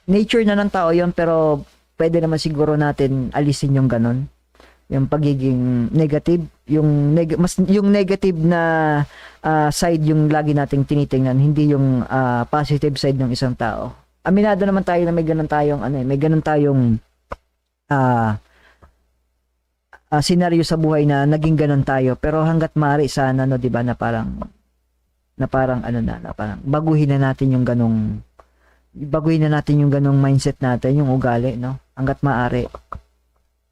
Nature na ng tao yun, pero pwede naman siguro natin alisin yung ganon. Yung pagiging negative, yung negative na side yung lagi nating tinitingnan, hindi yung positive side ng isang tao. Aminado naman tayo na may ganun tayong senaryo sa buhay na naging ganun tayo, pero hangga't maaari sana, no, 'di ba, na parang baguhin na natin yung ganung mindset natin, yung ugali, no? Hangga't maaari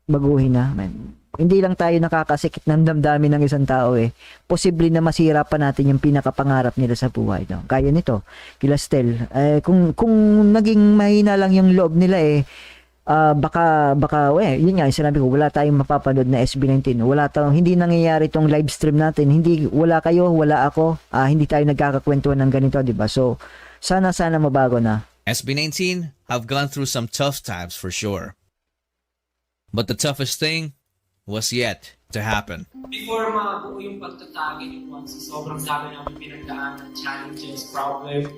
baguhin na, man. Hindi lang tayo nakakasikip ng damdamin ng isang tao eh. Posible na masira pa natin yung pinakapangarap nila sa buhay, no? Kaya nito, kila Stel, kung naging mahina lang yung loob nila eh, baka yun nga, sinabi ko, wala tayong mapapanood na SB19. Hindi nangyayari tong live stream natin. Wala kayo, wala ako. Hindi tayo nagkakakwentuhan ng ganito, di ba? So, sana mabago na. SB19 have gone through some tough times for sure. But the toughest thing was yet to happen. Before mabuo yung pagtatagin yung once, sobrang dami namin pinagdaanan, challenges, problem.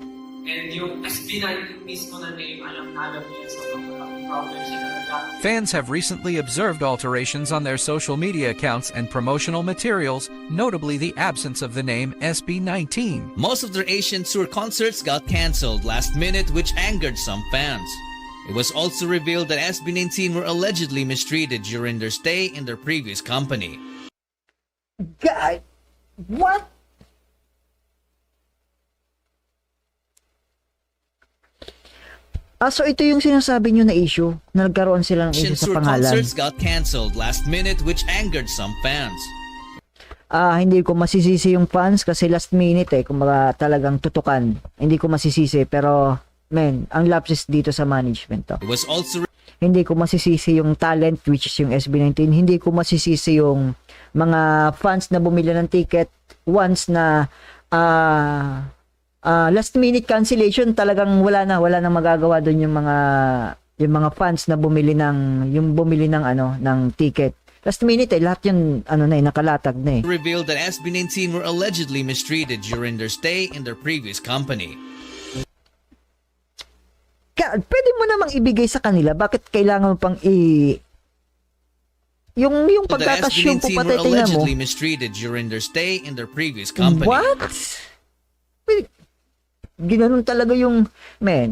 And yung SB19 mismo na name, alam niya, sobrang problem siya talaga. Fans have recently observed alterations on their social media accounts and promotional materials, notably the absence of the name SB19. Most of their Asian tour concerts got cancelled last minute, which angered some fans. It was also revealed that SB19 were allegedly mistreated during their stay in their previous company. God, what? So ito yung sinasabi nyo na issue, na nagkaroon sila ng issue sa pangalan. Concerts got cancelled last minute, which angered some fans. Hindi ko masisisi yung fans kasi last minute kumbaga talagang tutukan. Hindi ko masisisi, pero ang lapses dito sa management to. It was also Hindi ko masisisi yung talent, which is yung SB19. Hindi ko masisisi yung mga fans na bumili ng ticket once na last minute cancellation, talagang wala na magagawa doon yung mga fans na bumili ng ticket. Last minute lahat yun nakalatag na revealed that SB19 were allegedly mistreated during their stay in their previous company. Pwede mo namang ibigay sa kanila, bakit kailangan mo pang yung So that pagkatasyon po SB19 were patay tingnan mo. allegedly mistreated during their stay in their previous company. What? Ginanon talaga yung,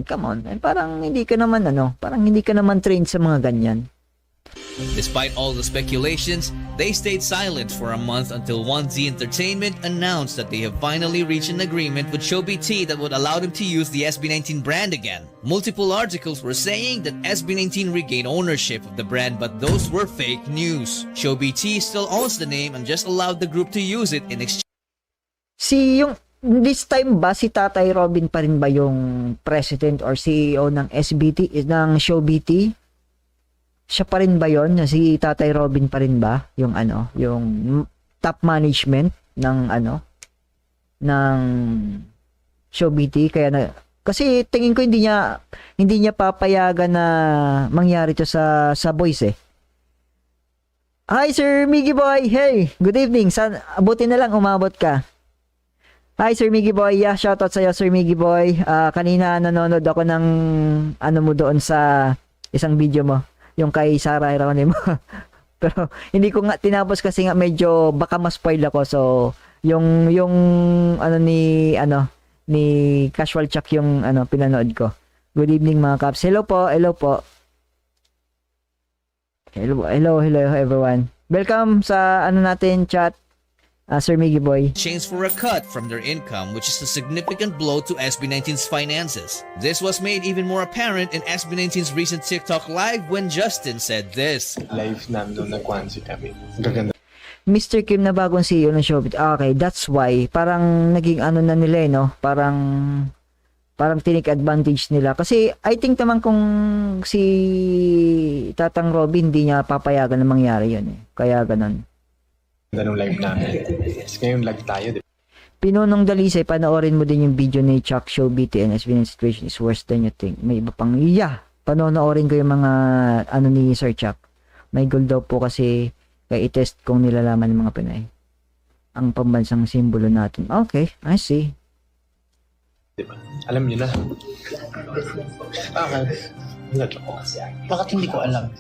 come on, parang hindi ka naman trained sa mga ganyan. Despite all the speculations, they stayed silent for a month until 1Z Entertainment announced that they have finally reached an agreement with ShowBT that would allow them to use the SB19 brand again. Multiple articles were saying that SB19 regained ownership of the brand, but those were fake news. ShowBT still owns the name and just allowed the group to use it in exchange. This time ba si Tatay Robin pa rin ba yung president or CEO ng ng ShowBT? Siya pa rin ba yon? Si Tatay Robin pa rin ba yung yung top management ng ng ShowBT? Kasi tingin ko hindi niya papayagan na mangyari to sa Boys Hi Sir Miggy Boy. Hey, good evening. Abuti na lang umabot ka. Hi Sir Miggy Boy. Yeah, shoutout sa iyo Sir Miggy Boy. Kanina nanonood ako ng mo doon sa isang video mo. Yung kay Sarah Geronimo. Pero hindi ko nga tinapos kasi nga medyo baka ma-spoil ako. So, yung ni Casual Chuck yung pinanood ko. Good evening mga Kaps. Hello po. Hello everyone. Welcome sa natin chat. Sir Miggy Boy. Exchange for a cut from their income, which is a significant blow to SB19's finances. This was made even more apparent in SB19's recent TikTok live when Justin said this. Live namin nung nag-1Z kami. Gaganda. Mr. Kim na bagong CEO ng ShowBit. Okay, that's why. Parang naging na nila no? Parang tinik advantage nila. Kasi I think naman kung si Tatang Robin hindi niya papayagan na mangyari yun Kaya ganun. Ganun live namin. Ngayon live tayo, di ba? Pinunong Dalisay, panoorin mo din yung video ni Chuck. ShowBT and SB19 situation is worse than you think. May iba pang, panonoorin ko yung mga ni Sir Chuck. May goal daw po kasi kaya i-test kung nilalaman ng mga Pinay ang pambansang simbolo natin. Okay, I see. Diba? Alam niyo na. Bakit hindi ko alam?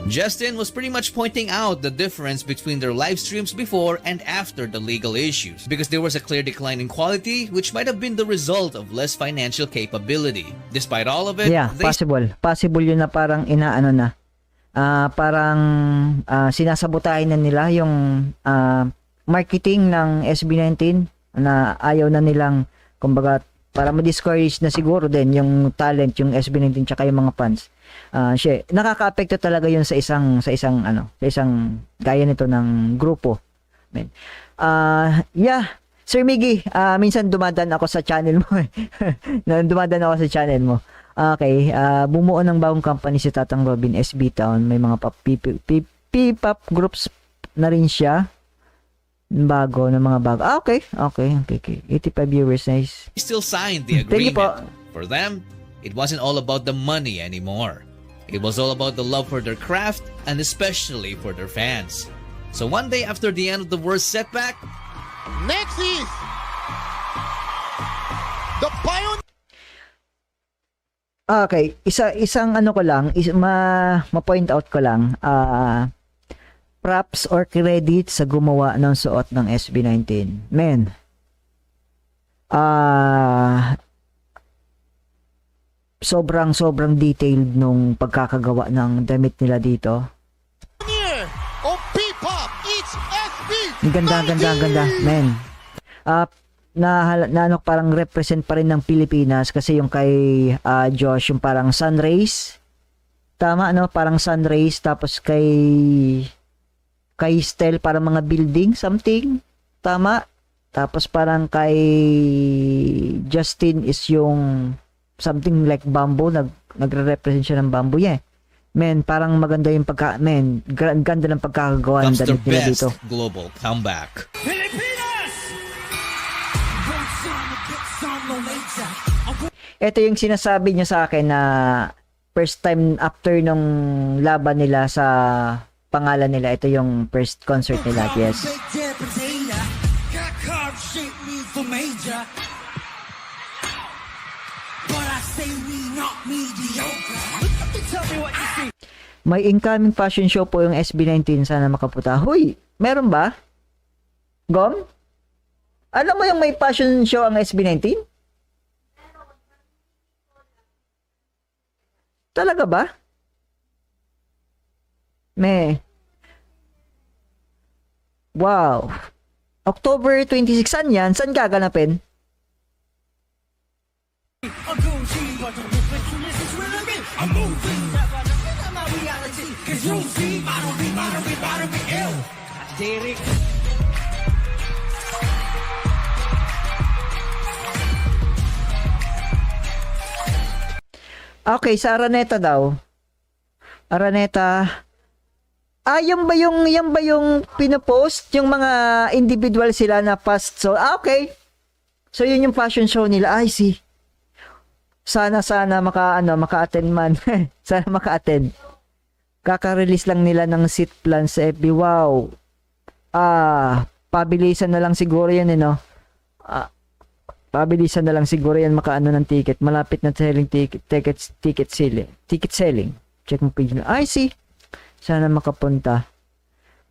Justin was pretty much pointing out the difference between their live streams before and after the legal issues, because there was a clear decline in quality, which might have been the result of less financial capability. Despite all of it, possible yun na parang parang sinasabotahin na nila yung marketing ng SB19 na ayaw na nilang, kumbaga, para ma-discourage na siguro din yung talent, yung SB19 tsaka yung mga fans. Nakaka-apekto talaga yun sa isang gaya nito ng grupo. Sir Miggy, minsan dumadaan ako sa channel mo Okay, bumuo ng bagong company si Tatang Robin, SB Town. May mga P-pop groups na rin siya. Bago. Okay. 85 viewers, nice. He still signed the agreement. For them, it wasn't all about the money anymore. It was all about the love for their craft and especially for their fans. So one day after the end of the worst setback, next is the Pioneer. Okay, isang ko lang, ma-point out ko lang, props or credit sa gumawa ng suot ng SB19. Men, sobrang detailed nung pagkakagawa ng damit nila dito. Of P-pop, it's SB. Ganda, men. Parang represent pa rin ng Pilipinas kasi yung kay Josh, yung parang sun rays. Tama, parang sun rays, tapos kay Stel, parang mga building, something. Tama. Tapos parang kay Justin is yung something like bamboo, nagre-represent siya ng bamboo. Yeah. Men, parang maganda yung ganda ng pagkakagawa ng Comes their damit nila best dito. global comeback. Ito yung sinasabi niya sa akin na first time after nung laban nila sa pangalan nila, ito yung first concert nila. Yes. May incoming fashion show po yung SB19, sana makapunta. Huy, meron ba? Gom? Alam mo yung may fashion show ang SB19? Talaga ba? Wow. October 26, saan yan? Saan gaganapin? Okay, sa Araneta daw. Araneta. Yan ba yung pinopost? Yung mga individual sila na past. So, okay. So, yun yung fashion show nila. I see. Sana maka-attend man. Sana maka-attend. Kaka-release lang nila ng seat plan sa FB. Wow. Pabilisan na lang siguro yan, no? Pabilisan na lang siguro yan makaano ng ticket. Malapit na selling ticket selling. Check mo page na. I see. Sana makapunta.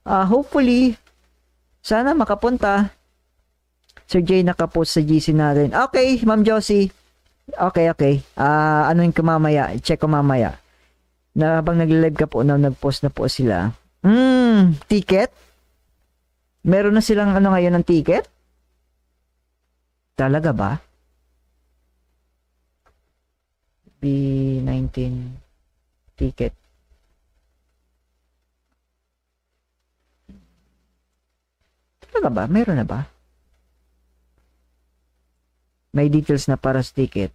Hopefully, sana makapunta. Sir Jay nakapost sa GC natin. Okay, Ma'am Josie. Okay. Ano yung mamaya? Check ko mamaya. Na habang nag-live ka po, nag-post na po sila. Ticket? Meron na silang ngayon ng ticket? Talaga ba? B19 ticket. Talaga ba? Meron na ba? May details na para sa ticket.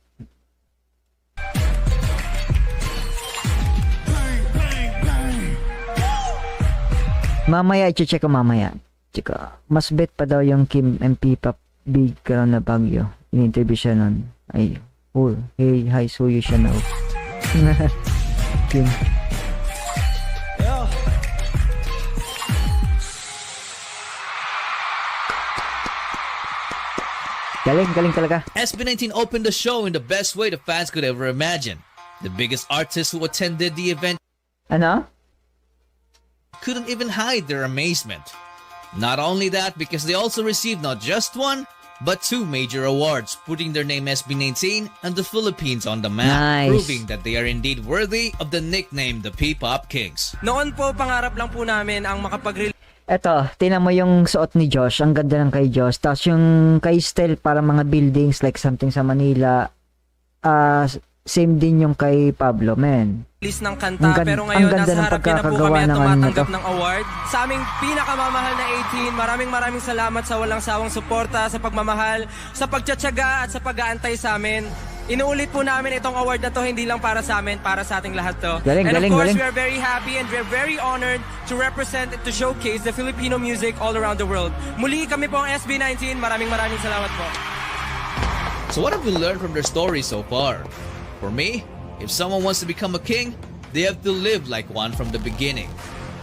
Mamaya, i-check ko mamaya. Mas bet pa daw yung Kim MP Pop big karoon na Baguio. In-interview siya nun. Ay, hey, hi, suyo siya na. Kim. Galing talaga. SB19 opened the show in the best way the fans could ever imagine. The biggest artists who attended the event couldn't even hide their amazement. Not only that, because they also received not just one, but 2 major awards, putting their name SB19 and the Philippines on the map, nice. Proving that they are indeed worthy of the nickname the P-Pop Kings. Noon po, pangarap lang po namin ang makapag-release. Eto, tingnan mo yung suot ni Josh. Ang ganda ng kay Josh. Tapos yung kay Stel, para mga buildings like something sa Manila. Same din yung kay Pablo, man. Release ng kanta, pero ngayon nasa harap niya na po kami at tumatanggap ng award. Sa aming pinakamamahal na 18, maraming salamat sa walang sawang suporta, sa pagmamahal, sa pagtsatsaga at sa pag-aantay sa amin. Inuulit po namin itong award na to, hindi lang para sa amin, para sa ating lahat to. Galing. We are very happy and we're very honored to represent and to showcase the Filipino music all around the world. Muli kami po ang SB19, maraming salamat po. So what have we learned from their story so far? For me, if someone wants to become a king, they have to live like one from the beginning.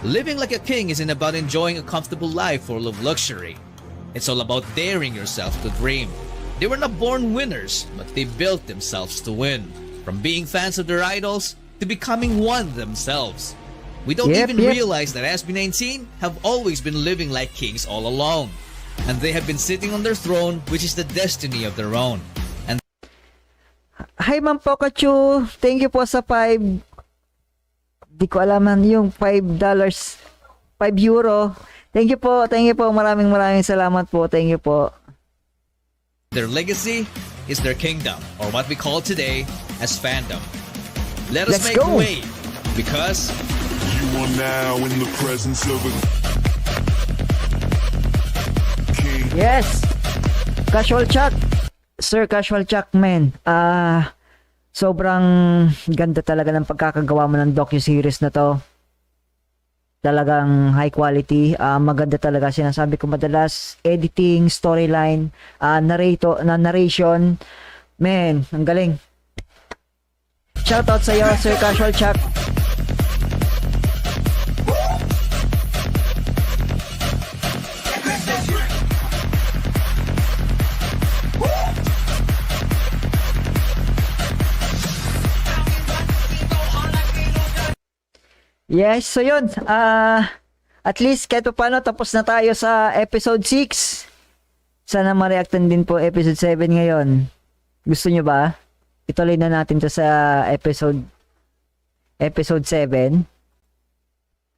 Living like a king isn't about enjoying a comfortable life full of luxury. It's all about daring yourself to dream. They were not born winners, but they built themselves to win. From being fans of their idols to becoming one themselves. We don't even realize that SB19 have always been living like kings all along. And they have been sitting on their throne, which is the destiny of their own. Hi, Ma'am Pokachu. Thank you po sa 5. Di ko alaman yung $5. €5. Thank you po. Maraming salamat po. Thank you po. Their legacy is their kingdom, or what we call today as fandom. Let's make way, because you are now in the presence of a king. Yes. Casual Chuck. Sir Casual Chuck, man. Sobrang ganda talaga ng pagkakagawa mo ng docu-series na to. Talagang high quality. Maganda talaga. Sinasabi ko madalas, editing, storyline, narration. Man, ang galing. Shoutout sa iyo, Sir Casual Chuck. Yes, so yun. At least kahit pa paano tapos na tayo sa episode 6. Sana ma-reactan din po episode 7 ngayon. Gusto nyo ba? Ituloy na natin to sa episode 7.